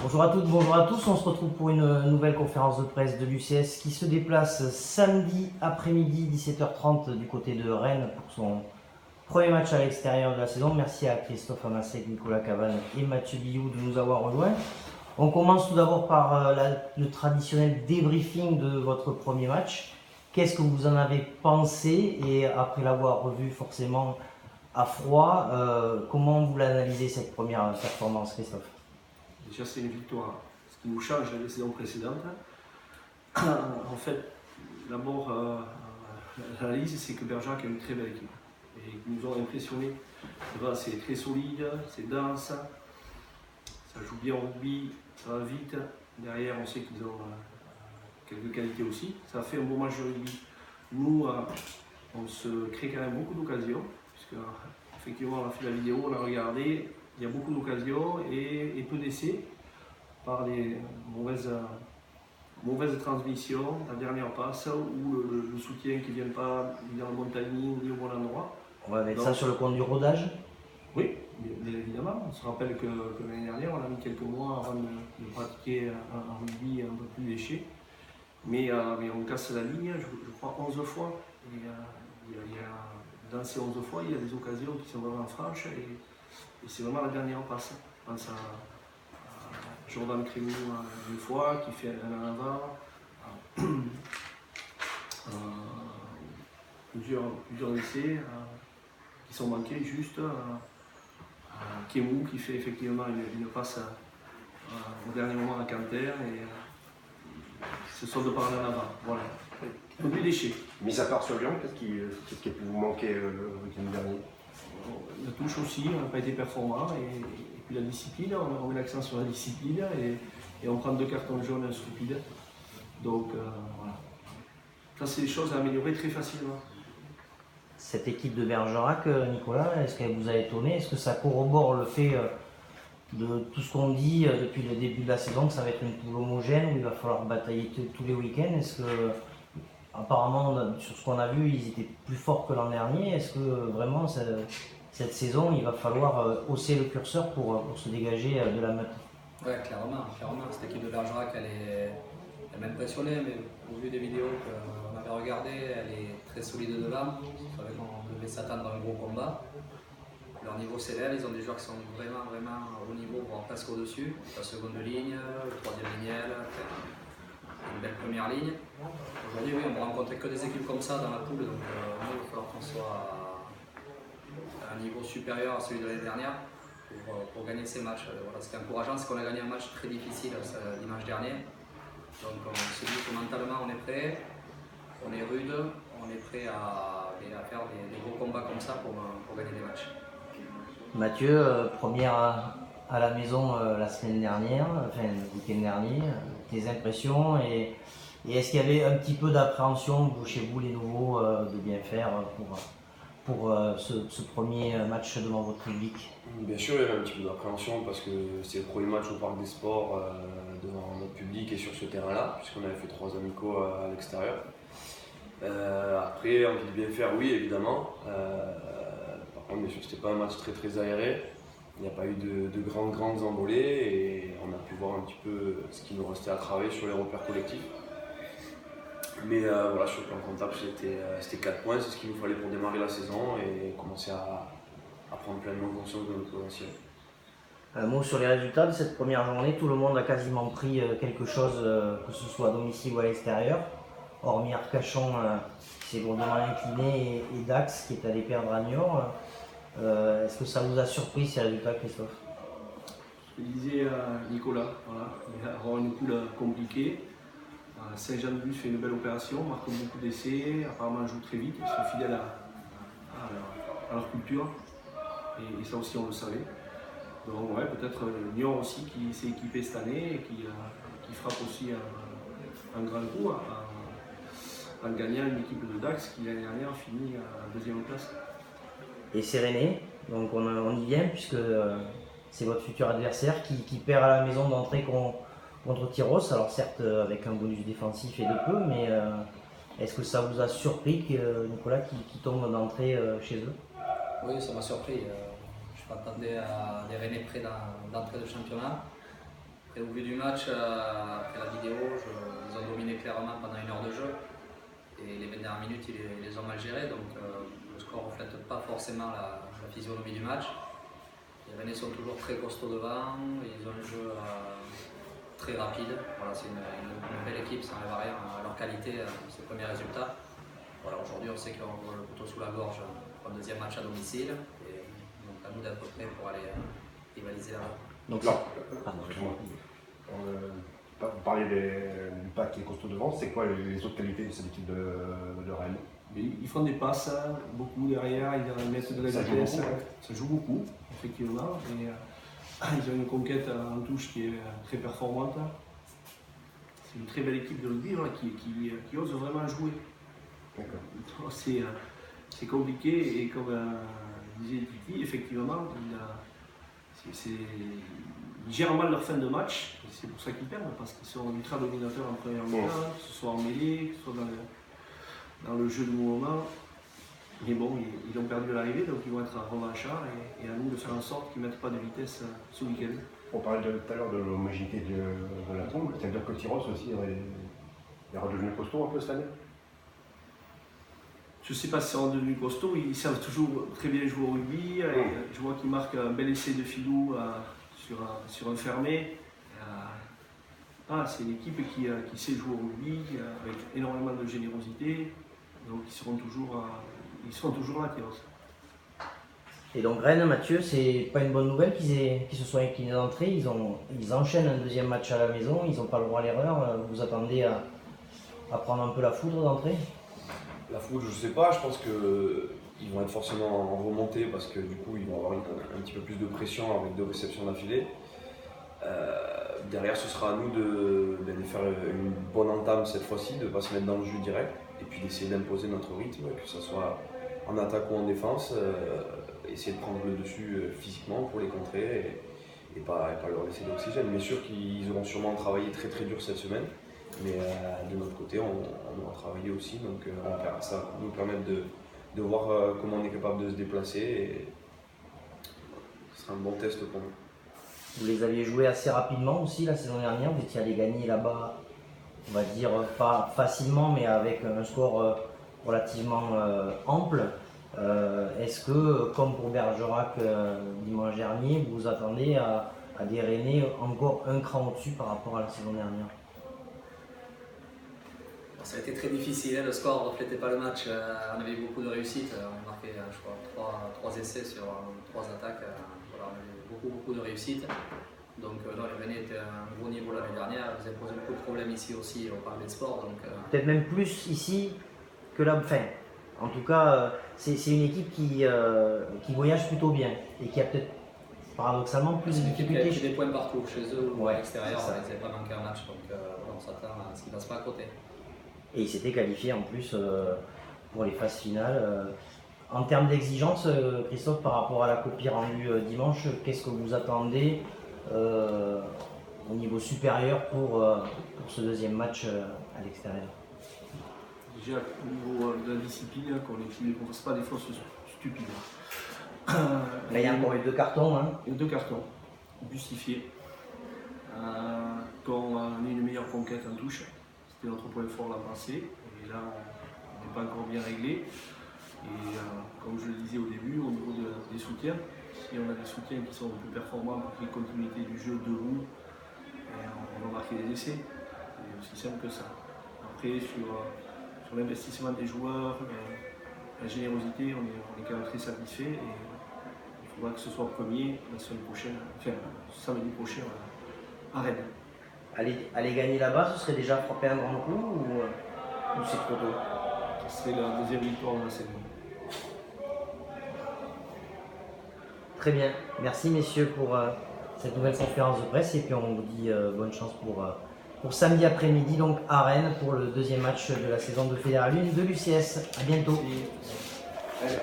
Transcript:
Bonjour à toutes, bonjour à tous. On se retrouve pour une nouvelle conférence de presse de l'UCS qui se déplace samedi après-midi 17h30 du côté de Rennes pour son premier match à l'extérieur de la saison. Merci à Christophe Amassec, Nicolas Cabane et Mathieu Billou de nous avoir rejoints. On commence tout d'abord par le traditionnel débriefing de votre premier match. Qu'est-ce que vous en avez pensé? Et après l'avoir revu forcément à froid, comment vous l'analysez cette première performance, Christophe? Déjà, c'est une victoire, ce qui nous change de la saison précédente. En fait, d'abord, l'analyse, c'est que Bergerac a une très belle équipe. Et ils nous ont impressionnés. C'est très solide, c'est dense, ça joue bien au rugby, ça va vite. Derrière, on sait qu'ils ont quelques qualités aussi. Ça a fait un bon match de rugby. Nous, on se crée quand même beaucoup d'occasions, puisque effectivement, on a fait la vidéo, on a regardé. Il y a beaucoup d'occasions et peu d'essais par les mauvaises transmissions, la dernière passe ou le soutien qui ne vient pas ni dans le bon timing ni au bon endroit. On va mettre ça sur le compte du rodage. Oui, bien évidemment. On se rappelle que l'année dernière, on a mis quelques mois avant de pratiquer un rugby un peu plus léché. Mais on casse la ligne, je crois, 11 fois. Dans ces 11 fois, il y a des occasions qui sont vraiment franches. Et c'est vraiment la dernière passe. Je pense à Jordan Crémou une fois, qui fait un en avant. Plusieurs essais qui sont manqués juste. Kémou qui fait effectivement une passe au dernier moment à Canter et se solde par en avant. Voilà. Un but déchet. Mis à part sur Lyon, qu'est-ce qui a pu vous manquer le week-end dernier? La touche aussi, on n'a pas été performant et puis la discipline, on met l'accent sur la discipline et on prend 2 cartons jaunes stupides. Donc voilà. Ça, c'est des choses à améliorer très facilement. Cette équipe de Bergerac, Nicolas, est-ce qu'elle vous a étonné? Est-ce que ça corrobore le fait de tout ce qu'on dit depuis le début de la saison, que ça va être une poule homogène où il va falloir batailler tous les week-ends? Est-ce que, apparemment, sur ce qu'on a vu, ils étaient plus forts que l'an dernier? Est-ce que vraiment cette saison, il va falloir hausser le curseur pour se dégager de la meute? Ouais, clairement. Cette équipe de Bergerac, elle m'impressionnait, mais au vu des vidéos qu'on avait regardées, elle est très solide devant. On savait qu'on devait s'attendre à un gros combat. Leur niveau s'élève, ils ont des joueurs qui sont vraiment au niveau, voire presque au-dessus. La seconde ligne, le troisième lignel, une belle première ligne. Aujourd'hui, oui, on ne rencontrait que des équipes comme ça dans la poule, donc nous, il va falloir qu'on soit à un niveau supérieur à celui de l'année dernière pour gagner ces matchs. Voilà, ce qui est encourageant, c'est qu'on a gagné un match très difficile dimanche dernier. Donc on se dit que mentalement on est prêt, on est rude, on est prêt à faire des gros combats comme ça pour gagner des matchs. Mathieu, première à la maison la semaine dernière, enfin le week-end dernier, tes impressions et est-ce qu'il y avait un petit peu d'appréhension chez vous les nouveaux de bien faire pour ce premier match devant votre public? Bien sûr, il y avait un petit peu d'appréhension parce que c'est le premier match au Parc des Sports devant notre public et sur ce terrain-là, puisqu'on avait fait 3 amicaux à l'extérieur. Après, envie de bien faire, oui, évidemment. Par contre, bien sûr, c'était pas un match très aéré. Il n'y a pas eu de grandes envolées et on a pu voir un petit peu ce qui nous restait à travailler sur les repères collectifs. Mais voilà, sur le plan comptable, c'était 4 points, c'est ce qu'il nous fallait pour démarrer la saison et commencer à prendre pleinement conscience de notre potentiel. Un mot sur les résultats de cette première journée. Tout le monde a quasiment pris quelque chose, que ce soit à domicile ou à l'extérieur, hormis Arcachon qui s'est lourdement incliné et Dax qui est allé perdre à Niort. Est-ce que ça vous a surpris ces résultats, Christophe? Ce que disait Nicolas, voilà, il va avoir une poule compliquée. Saint-Jean-de-Luz fait une belle opération, marque beaucoup d'essais, apparemment joue très vite, ils sont fidèles à leur culture. Et ça aussi on le savait. Donc ouais, peut-être Lyon aussi qui s'est équipé cette année et qui frappe aussi un grand coup en gagnant une équipe de Dax qui l'année dernière a fini à 2e place. Et Séréné, donc on y vient puisque c'est votre futur adversaire qui perd à la maison d'entrée contre Tyros. Alors certes avec un bonus défensif et de peu, mais est-ce que ça vous a surpris Nicolas qui tombe d'entrée chez eux? Oui, ça m'a surpris. Je m'attendais à des Rennais près d'entrée de championnat. Et au vu du match, après la vidéo, ils ont dominé clairement pendant 1 heure de jeu. Et les 20 dernières minutes, ils les ont mal gérés. Donc le score ne reflète pas forcément la physionomie du match. Les Rennais sont toujours très costauds devant. Ils ont un jeu très rapide. Voilà, c'est une belle équipe, ça n'enlève rien à leur qualité, ces premiers résultats. Voilà, aujourd'hui, on sait qu'on a le couteau sous la gorge pour un deuxième match à domicile. Et donc à nous d'être prêts pour aller rivaliser là-bas. Donc, Non. pardon, Excuse-moi. Vous parlez du pack qui est costaud devant, c'est quoi les autres qualités de cette équipe de Rennes? Ils font des passes beaucoup derrière, ils mettent de la Ça joue vitesse, beaucoup, ouais. ça joue beaucoup, effectivement. Et, ils ont une conquête en touche qui est très performante. C'est une très belle équipe de rugby qui ose vraiment jouer. D'accord. C'est compliqué et comme disait Titi, effectivement, ils gèrent mal leur fin de match. C'est pour ça qu'ils perdent, parce qu'ils sont ultra dominateurs en première mi-temps, que ce soit en mêlée, que ce soit dans le jeu de mouvement. Mais bon, ils ont perdu à l'arrivée, donc ils vont être revanchards et à nous de faire en sorte qu'ils ne mettent pas de vitesse ce week-end. On parlait tout à l'heure de l'homogénéité de la tombe, c'est-à-dire que Tyros aussi est redevenu costaud un peu cette année? Je ne sais pas si c'est redevenu costaud, ils savent toujours très bien jouer au rugby. Je vois qu'ils marquent un bel essai de Filou sur un fermé. C'est une équipe qui sait jouer au rugby, avec énormément de générosité. Donc ils seront toujours là, Tyros. et donc Rennes, Mathieu, c'est pas une bonne nouvelle qu'ils se soient inclinés d'entrée. Ils enchaînent un deuxième match à la maison, ils n'ont pas le droit à l'erreur. Vous attendez à prendre un peu la foudre d'entrée? La foudre, je sais pas, je pense qu'ils vont être forcément en remontée parce que du coup ils vont avoir un petit peu plus de pression avec 2 réceptions d'affilée. Derrière, ce sera à nous de faire une bonne entame cette fois-ci, de ne pas se mettre dans le jeu direct et puis d'essayer d'imposer notre rythme, que ce soit en attaque ou en défense, essayer de prendre le dessus physiquement pour les contrer et pas leur laisser d'oxygène. Bien sûr qu'ils auront sûrement travaillé très très dur cette semaine, mais de notre côté, on aura travaillé aussi, donc ça va nous permettre de voir comment on est capable de se déplacer et ce sera un bon test pour nous. Vous les aviez joués assez rapidement aussi la saison dernière, vous étiez allé gagner là-bas, on va dire pas facilement, mais avec un score relativement ample. Est-ce que, comme pour Bergerac dimanche dernier, vous vous attendez à des Rennais encore un cran au-dessus par rapport à la saison dernière? Ça a été très difficile, le score ne reflétait pas le match. On avait eu beaucoup de réussite. On a marqué, je crois, 3 essais sur 3 attaques. Voilà, on a eu beaucoup de réussite. Donc non, les Rennais étaient à un gros niveau l'année dernière. Ils avaient posé beaucoup de problèmes ici aussi au Parlement de Sport. Peut-être même plus ici que là. Enfin, en tout cas, c'est une équipe qui voyage plutôt bien et qui a peut-être paradoxalement plus de Il y a difficultés. des points partout, chez eux ou à l'extérieur. c'est ça. Ils n'avaient pas manqué un match. Donc on s'attend à ce qu'ils ne passent pas à côté. Et ils s'étaient qualifiés en plus pour les phases finales. En termes d'exigence, Christophe, par rapport à la copie rendue dimanche, qu'est-ce que vous attendez au niveau supérieur pour ce deuxième match à l'extérieur? Déjà au niveau de la discipline, qu'on ne fasse pas des fausses stupides. Là, il y a encore eu 2 cartons. Hein. Il y a 2 cartons justifiés. Qu'on ait une meilleure conquête en touche. C'était notre point fort l'an passé. Et là, on n'est pas encore bien réglé. Et comme je le disais au début, au niveau des soutiens, si on a des soutiens qui sont plus performants pour qu'il y ait continuité du jeu debout, on va marquer des essais. C'est aussi simple que ça. Après, sur l'investissement des joueurs, la générosité, on est quand même très satisfait. Et il faudra que ce soit premier la semaine prochaine, enfin samedi prochain à Rennes. Aller gagner là-bas, ce serait déjà frapper un grand coup ou c'est trop tôt? Ce serait la deuxième victoire de la saison. Très bien. Merci messieurs pour cette nouvelle conférence de presse et puis on vous dit bonne chance pour samedi après-midi donc à Rennes pour le deuxième match de la saison de Fédéral 1 de l'UCS. À bientôt. Merci.